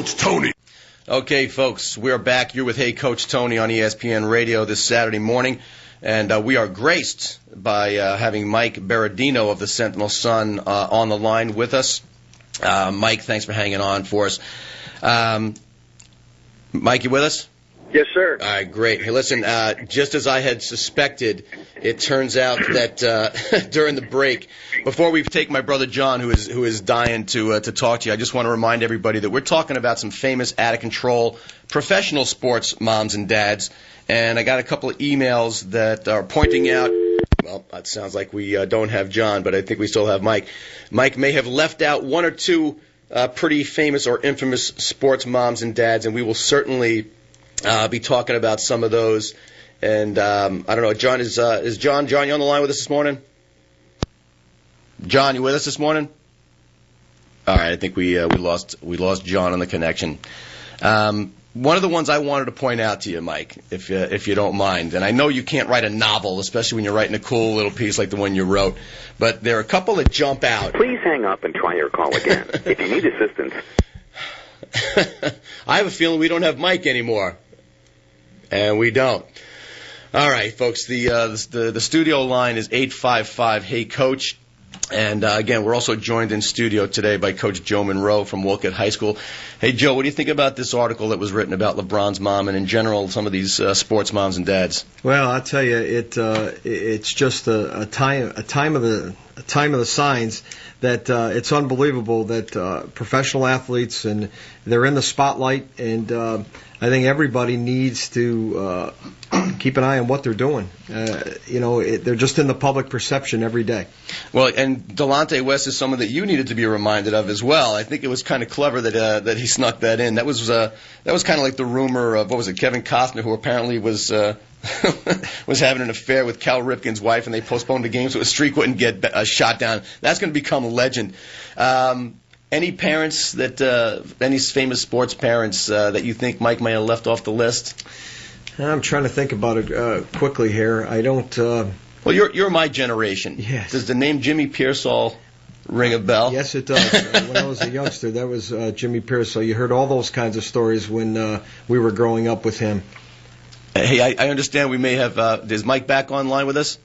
Coach Tony. Okay, folks, we're back. You're with Hey Coach Tony on ESPN Radio this Saturday morning, and we are graced by having Mike Berardino of the Sentinel Sun on the line with us. Mike, thanks for hanging on for us. Mike, you with us? Yes, sir. All right, great. Hey, listen, just as I had suspected, it turns out that during the break, before we take my brother John, who is dying to talk to you, I just want to remind everybody that we're talking about some famous, out-of-control professional sports moms and dads, and I got a couple of emails that are pointing out, well, it sounds like we don't have John, but I think we still have Mike. Mike may have left out one or two pretty famous or infamous sports moms and dads, and we will certainly be talking about some of those. And I don't know, John, is John you on the line with us this morning? John, you with us this morning? All right, I think we lost John on the connection. One of the ones I wanted to point out to you, Mike, if you don't mind, and I know you can't write a novel, especially when you're writing a cool little piece like the one you wrote, but there are a couple that jump out. Please hang up and try your call again. If you need assistance. I have a feeling we don't have Mike anymore. And we don't. All right, folks, the studio line is 855-HEY-COACH. And, again, we're also joined in studio today by Coach Joe Monroe from Wolcott High School. Hey, Joe, what do you think about this article that was written about LeBron's mom and, in general, some of these sports moms and dads? Well, I'll tell you, it's just a time of the signs that it's unbelievable that professional athletes, and they're in the spotlight, and I think everybody needs to keep an eye on what they're doing. They're just in the public perception every day. Well, and Delonte West is someone that you needed to be reminded of as well. I think it was kind of clever that he snuck that in. That was kind of like the rumor of, what was it, Kevin Costner, who apparently was was having an affair with Cal Ripken's wife, and they postponed the game so his streak wouldn't get shot down. That's going to become a legend. Any parents any famous sports parents that you think Mike may have left off the list? I'm trying to think about it quickly here. I don't. Well, you're my generation. Yes. Does the name Jimmy Pearsall ring a bell? Yes, it does. When I was a youngster, that was Jimmy Pearsall. You heard all those kinds of stories when we were growing up with him. Hey, I understand we may have. Is Mike back online with us?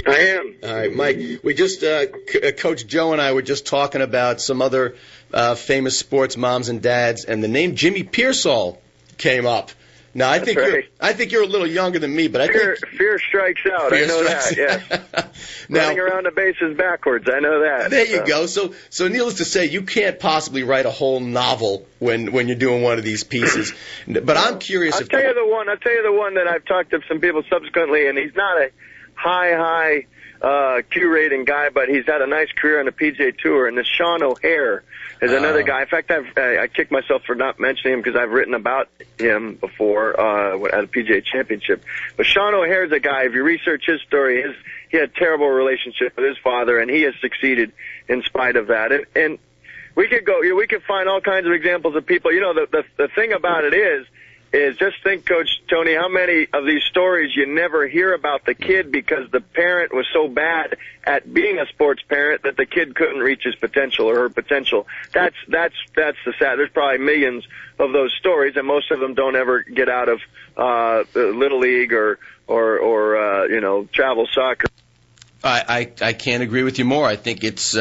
I am. All right, Mike. We just Coach Joe and I were just talking about some other famous sports moms and dads, and the name Jimmy Pearsall came up. Now, I think you're a little younger than me, but I think fear strikes out. I know that. Yes. Now, running around the bases backwards. I know that. There you go. So needless to say, you can't possibly write a whole novel when you're doing one of these pieces. But I'm curious. I'll tell you the one that I've talked to some people subsequently, and he's not a high Q rating guy, but he's had a nice career on the PGA Tour. And this Sean O'Hare is another guy. In fact, I kick myself for not mentioning him because I've written about him before at a PGA Championship. But Sean O'Hare is a guy. If you research his story, he had a terrible relationship with his father, and he has succeeded in spite of that. And we could find all kinds of examples of people. The thing about it is just think, Coach Tony, how many of these stories you never hear about the kid because the parent was so bad at being a sports parent that the kid couldn't reach his potential or her potential. That's the sad. There's probably millions of those stories, and most of them don't ever get out of Little League or travel soccer. I can't agree with you more. I think it's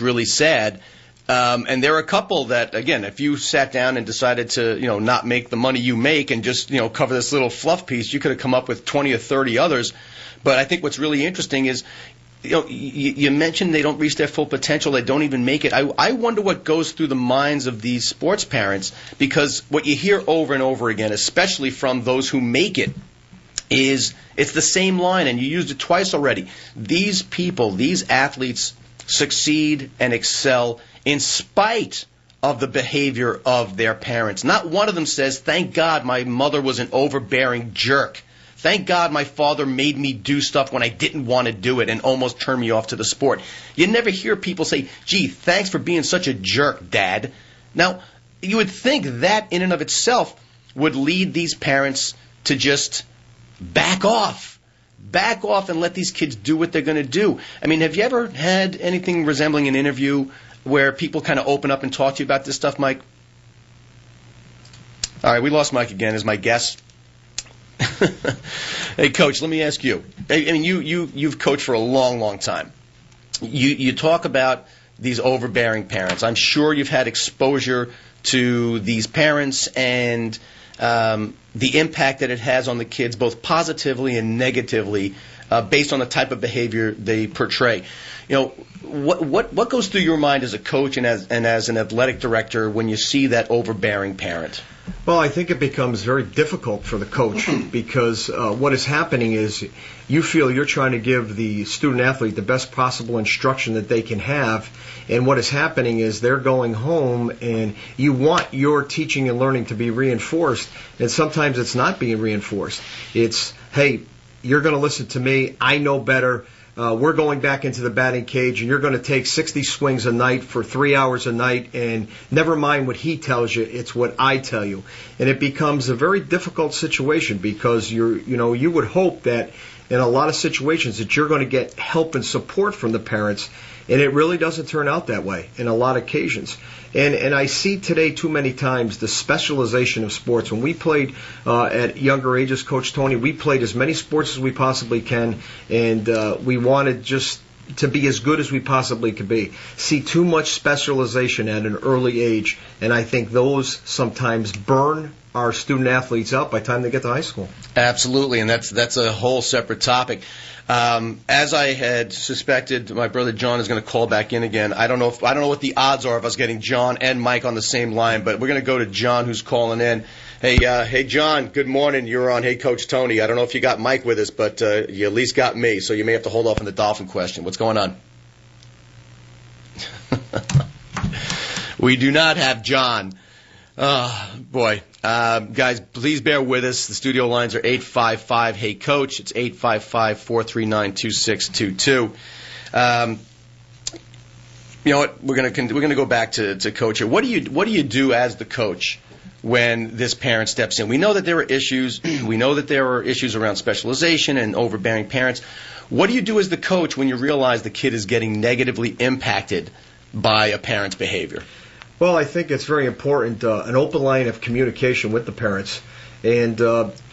really sad. And there are a couple that, again, if you sat down and decided to, not make the money you make and just, cover this little fluff piece, you could have come up with 20 or 30 others. But I think what's really interesting is, you mentioned they don't reach their full potential. They don't even make it. I wonder what goes through the minds of these sports parents, because what you hear over and over again, especially from those who make it, is it's the same line, and you used it twice already. These people, these athletes succeed and excel in spite of the behavior of their parents. Not one of them says, thank God my mother was an overbearing jerk. Thank God my father made me do stuff when I didn't want to do it and almost turned me off to the sport. You never hear people say, gee, thanks for being such a jerk, Dad. Now, you would think that in and of itself would lead these parents to just back off and let these kids do what they're going to do. I mean, have you ever had anything resembling an interview where people kind of open up and talk to you about this stuff, Mike? All right, we lost Mike again as my guest. Hey, Coach, let me ask you. I mean, you've coached for a long, long time. You talk about these overbearing parents. I'm sure you've had exposure to these parents and the impact that it has on the kids, both positively and negatively, based on the type of behavior they portray. You know, what goes through your mind as a coach and as an athletic director when you see that overbearing parent? Well, I think it becomes very difficult for the coach because what is happening is you feel you're trying to give the student athlete the best possible instruction that they can have, and what is happening is they're going home and you want your teaching and learning to be reinforced, and sometimes it's not being reinforced. It's, hey, you're going to listen to me, I know better. We're going back into the batting cage, and you're going to take 60 swings a night for 3 hours a night, and never mind what he tells you, it's what I tell you. And it becomes a very difficult situation because you would hope that in a lot of situations that you're going to get help and support from the parents, and it really doesn't turn out that way in a lot of occasions. And I see today too many times the specialization of sports. When we played at younger ages, Coach Tony, we played as many sports as we possibly can, and we wanted just to be as good as we possibly could be. See too much specialization at an early age, and I think those sometimes burn our student athletes out by the time they get to high school. Absolutely, and that's a whole separate topic. As I had suspected, my brother John is going to call back in again. I don't know what the odds are of us getting John and Mike on the same line, but we're going to go to John, who's calling in. Hey, John. Good morning. You're on. Hey, Coach Tony. I don't know if you got Mike with us, but you at least got me, so you may have to hold off on the Dolphin question. What's going on? We do not have John. Oh, boy. Guys, please bear with us. The studio lines are 855-HEY-COACH. It's 855-439-2622. You know what? We're going to go back to Coach here. What do you do as the coach when this parent steps in? We know that there are issues. We know that there are issues around specialization and overbearing parents. What do you do as the coach when you realize the kid is getting negatively impacted by a parent's behavior? Well, I think it's very important, an open line of communication with the parents. And,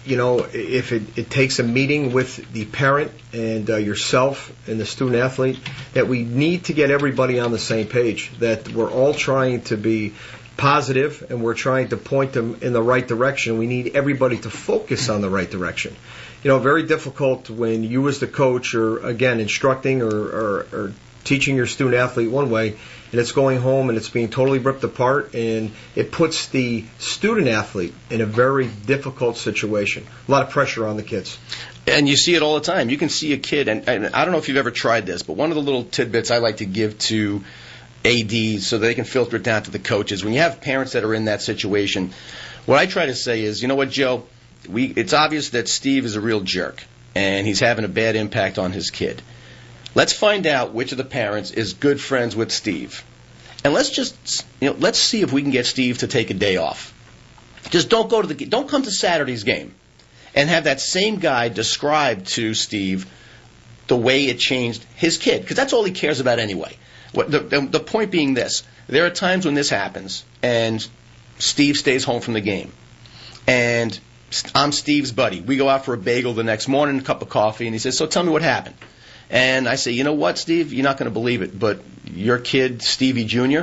if it takes a meeting with the parent and yourself and the student athlete, that we need to get everybody on the same page, that we're all trying to be positive and we're trying to point them in the right direction. We need everybody to focus on the right direction. Very difficult when you as the coach are, again, instructing or teaching your student athlete one way, and it's going home and it's being totally ripped apart, and it puts the student athlete in a very difficult situation. A lot of pressure on the kids. And you see it all the time. You can see a kid, and I don't know if you've ever tried this, but one of the little tidbits I like to give to ADs so they can filter it down to the coaches, when you have parents that are in that situation, what I try to say is, you know what, Joe, it's obvious that Steve is a real jerk, and he's having a bad impact on his kid. Let's find out which of the parents is good friends with Steve. And let's see if we can get Steve to take a day off. Just don't come to Saturday's game and have that same guy describe to Steve the way it changed his kid, because that's all he cares about anyway. The point being this: there are times when this happens and Steve stays home from the game, and I'm Steve's buddy. We go out for a bagel the next morning, a cup of coffee, and he says, "So tell me what happened." And I say, you know what, Steve? You're not going to believe it, but your kid, Stevie Jr.,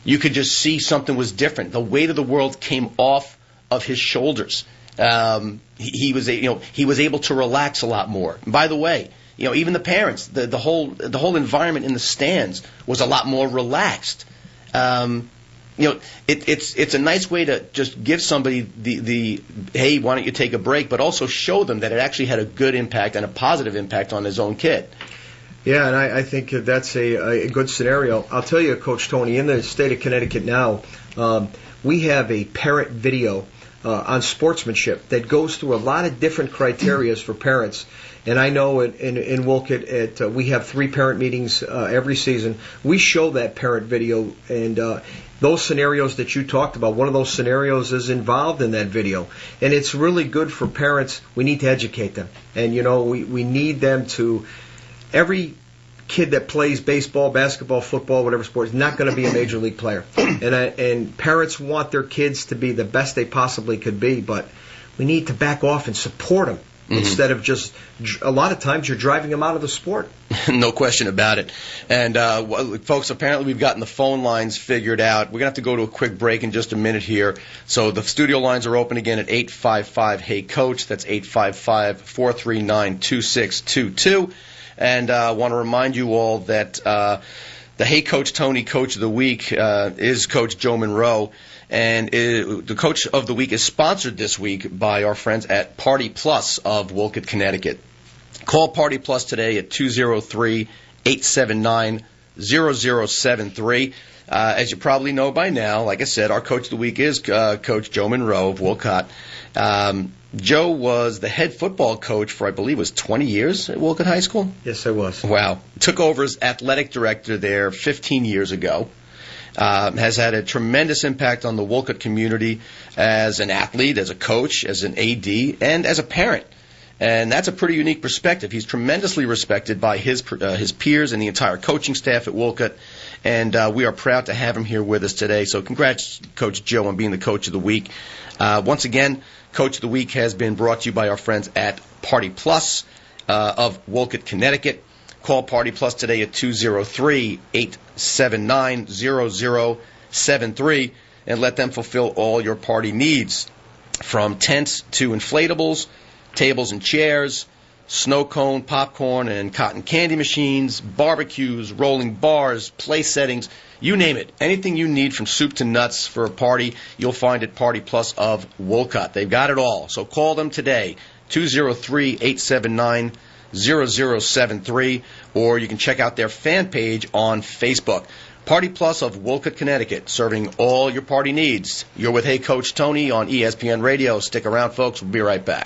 you could just see something was different. The weight of the world came off of his shoulders. He was able to relax a lot more. And by the way, even the parents, the whole environment in the stands was a lot more relaxed. It's a nice way to just give somebody the hey, why don't you take a break, but also show them that it actually had a good impact and a positive impact on his own kid. Yeah, and I think that's a good scenario. I'll tell you, Coach Tony, in the state of Connecticut now, we have a parent video on sportsmanship that goes through a lot of different criterias for parents. And I know in Wolcott, we have 3 parent meetings every season. We show that parent video, and those scenarios that you talked about, one of those scenarios is involved in that video. And it's really good for parents. We need to educate them. And, we need them to, every kid that plays baseball, basketball, football, whatever sport is not going to be a major league player. And parents want their kids to be the best they possibly could be, but we need to back off and support them. Instead of just, a lot of times you're driving them out of the sport. No question about it. And, folks, apparently we've gotten the phone lines figured out. We're going to have to go to a quick break in just a minute here. So the studio lines are open again at 855-HEY-COACH. That's 855-439-2622. And I want to remind you all that the Hey Coach Tony Coach of the Week is Coach Joe Monroe. And the Coach of the Week is sponsored this week by our friends at Party Plus of Wolcott, Connecticut. Call Party Plus today at 203-879-0073. As you probably know by now, like I said, our Coach of the Week is Coach Joe Monroe of Wolcott. Joe was the head football coach for, I believe, was 20 years at Wolcott High School? Yes, I was. Wow. Took over as athletic director there 15 years ago. Has had a tremendous impact on the Wolcott community as an athlete, as a coach, as an AD, and as a parent. And that's a pretty unique perspective. He's tremendously respected by his peers and the entire coaching staff at Wolcott, and we are proud to have him here with us today. So congrats, Coach Joe, on being the Coach of the Week. Once again, Coach of the Week has been brought to you by our friends at Party Plus of Wolcott, Connecticut. Call Party Plus today at 203-879-0073 and let them fulfill all your party needs, from tents to inflatables, tables and chairs, snow cone, popcorn, and cotton candy machines, barbecues, rolling bars, place settings, you name it. Anything you need from soup to nuts for a party, you'll find at Party Plus of Wolcott. They've got it all. So call them today, 203-879-0073, or you can check out their fan page on Facebook. Party Plus of Wolcott, Connecticut, serving all your party needs. You're with Hey Coach Tony on ESPN Radio. Stick around, folks. We'll be right back.